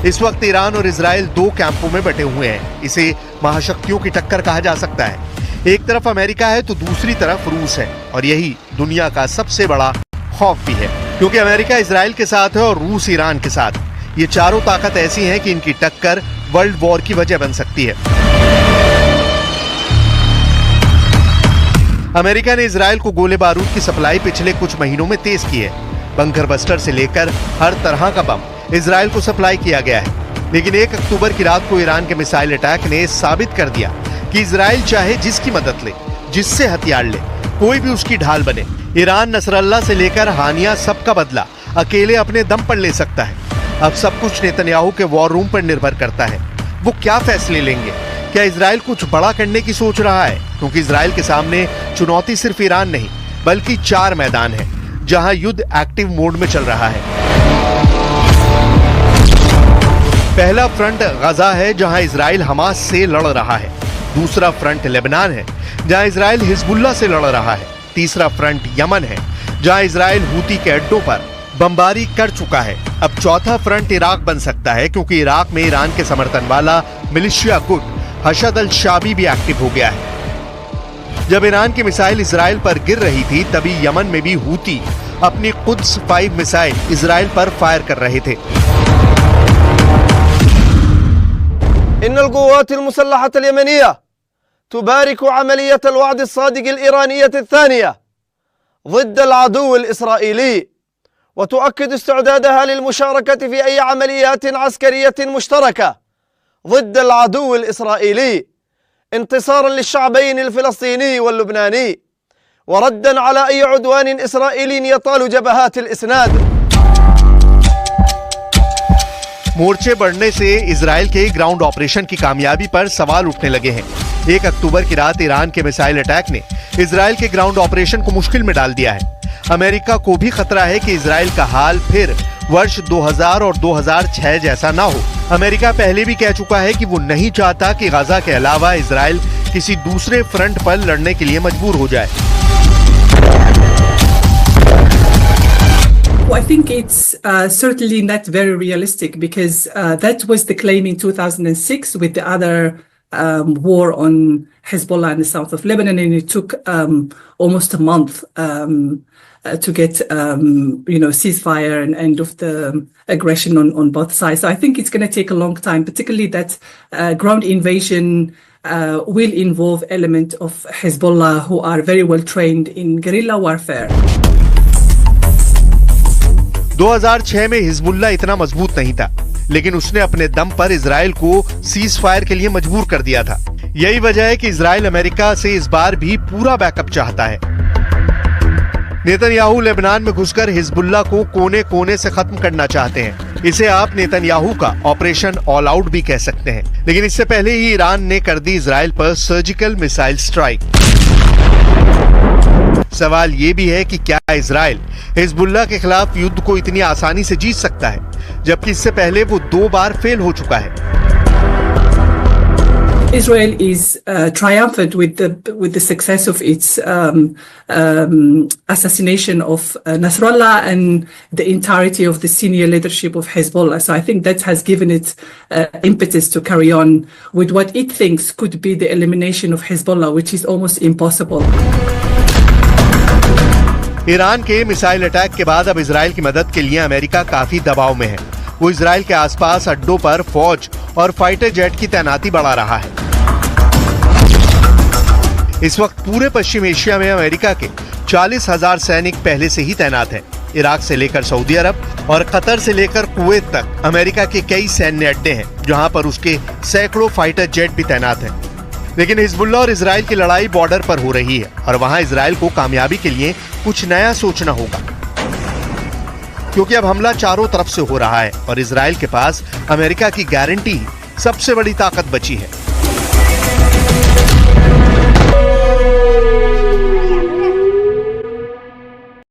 इस वक्त ईरान और इजराइल दो कैंपों में बटे हुए हैं। इसे महाशक्तियों की टक्कर कहा जा सकता है। एक तरफ अमेरिका है तो दूसरी तरफ रूस है, और यही दुनिया का सबसे बड़ा खौफ भी है, क्योंकि अमेरिका इजराइल के साथ है और रूस ईरान के साथ। ये चारों ताकत ऐसी हैं कि इनकी टक्कर वर्ल्ड वॉर की वजह बन सकती है। अमेरिका ने इजराइल को गोले बारूद की सप्लाई पिछले कुछ महीनों में तेज की है। बंकर बस्टर से लेकर हर तरह का बम इजराइल को सप्लाई किया गया है। लेकिन 1 अक्टूबर की रात को ईरान के मिसाइल अटैक ने साबित कर दिया कि इजराइल चाहे जिसकी मदद ले, जिससे हथियार ले, कोई भी उसकी ढाल बने, ईरान नसरल्ला से लेकर हानिया सबका बदला अकेले अपने दम पर ले सकता है। अब सब कुछ नेतन्याहू के वॉर रूम पर निर्भर करता है। वो क्या फैसले लेंगे? क्या इजराइल कुछ बड़ा करने की सोच रहा है? क्योंकि इजराइल के सामने चुनौती सिर्फ ईरान नहीं, बल्कि 4 मैदान है जहां युद्ध एक्टिव मोड में चल रहा है। पहला फ्रंट गजा है, जहां इजराइल हमास से लड़ रहा है। दूसरा फ्रंट लेबनान है, जहां इजराइल हिजबुल्लाह से लड़ रहा है। तीसरा फ्रंट यमन है, जहां इजराइल हूती के अड्डों पर बमबारी कर चुका है। अब चौथा फ्रंट इराक बन सकता है, क्योंकि इराक में ईरान के समर्थन वाला मिलिशिया गुट हशद अल शाबी भी एक्टिव हो गया है। जब ईरान की मिसाइल इजराइल पर गिर रही थी, तभी यमन में भी हूती अपनी कुद्स 5 मिसाइल इजराइल पर फायर कर रहे थे। इन्नल क़ुव्वात अल-मुसल्लहत अल-यमनिया तुबारिकु अमलियत अल-वअद अस-सादिक़ अल-ईरानिय्यत अथ-थानिया ज़िद्द अल-अदुव्व अल-इसराईली व तुअक्किद इस्तिअदादहा लिल-मुशारकत फ़ी अय्य अमलियात अस्करिय्यत मुश्तरका ज़िद्द अल-अदुव्व अल-इसराईली इंतिसारन लिश-शअबैन अल-फ़लस्तीनी वल-लुबनानी व रद्दन अला अय्य उद्वान इसराईली यतालु जबहात अल-इस्नाद। मोर्चे बढ़ने से इजराइल के ग्राउंड ऑपरेशन की कामयाबी पर सवाल उठने लगे हैं। 1 अक्टूबर की रात ईरान के मिसाइल अटैक ने इजराइल के ग्राउंड ऑपरेशन को मुश्किल में डाल दिया है। अमेरिका को भी खतरा है कि इजराइल का हाल फिर वर्ष 2000 और 2006 जैसा ना हो। अमेरिका पहले भी कह चुका है कि वो नहीं चाहता कि गजा के अलावा इजराइल किसी दूसरे फ्रंट पर लड़ने के लिए मजबूर हो जाए। Well, I think it's certainly not very realistic because that was the claim in 2006 with the other war on Hezbollah in the south of Lebanon, and it took almost a month to get ceasefire and end of the aggression on both sides. So I think it's going to take a long time, particularly that ground invasion will involve element of Hezbollah who are very well trained in guerrilla warfare. 2006 में Hezbollah इतना मजबूत नहीं था, लेकिन उसने अपने दम पर इजराइल को सीज फायर के लिए मजबूर कर दिया था। यही वजह है कि इजराइल अमेरिका से इस बार भी पूरा बैकअप चाहता है। नेतन्याहू लेबनान में घुसकर हिजबुल्लाह को कोने कोने से खत्म करना चाहते हैं। इसे आप नेतन्याहू का ऑपरेशन ऑल आउट भी कह सकते हैं। लेकिन इससे पहले ही ईरान ने कर दी इजराइल पर सर्जिकल मिसाइल स्ट्राइक। सवाल ये भी है कि क्या इजराइल हिजबुल्लाह के खिलाफ युद्ध को इतनी आसानी से जीत सकता है, जबकि इससे पहले वो 2 बार फेल हो चुका है। Israel is triumphant with the success of its assassination of Nasrallah and the entirety of the senior leadership of Hezbollah. So I think that has given it impetus to carry on with what it thinks could be the elimination of Hezbollah, which is almost impossible. Iran के missile attack के बाद अब Israel की मदद के लिए America काफी दबाव में है। वो इजराइल के आसपास अड्डों पर फौज और फाइटर जेट की तैनाती बढ़ा रहा है। इस वक्त पूरे पश्चिम एशिया में अमेरिका के 40,000 सैनिक पहले से ही तैनात हैं। इराक से लेकर सऊदी अरब और कतर से लेकर कुवैत तक अमेरिका के कई सैन्य अड्डे हैं, जहां पर उसके सैकड़ों फाइटर जेट भी तैनात हैं। लेकिन हिजबुल्लाह और इजराइल की लड़ाई बॉर्डर पर हो रही है, और वहां इजराइल को कामयाबी के लिए कुछ नया सोचना होगा, क्योंकि अब हमला चारों तरफ से हो रहा है और इजराइल के पास अमेरिका की गारंटी ही सबसे बड़ी ताकत बची है।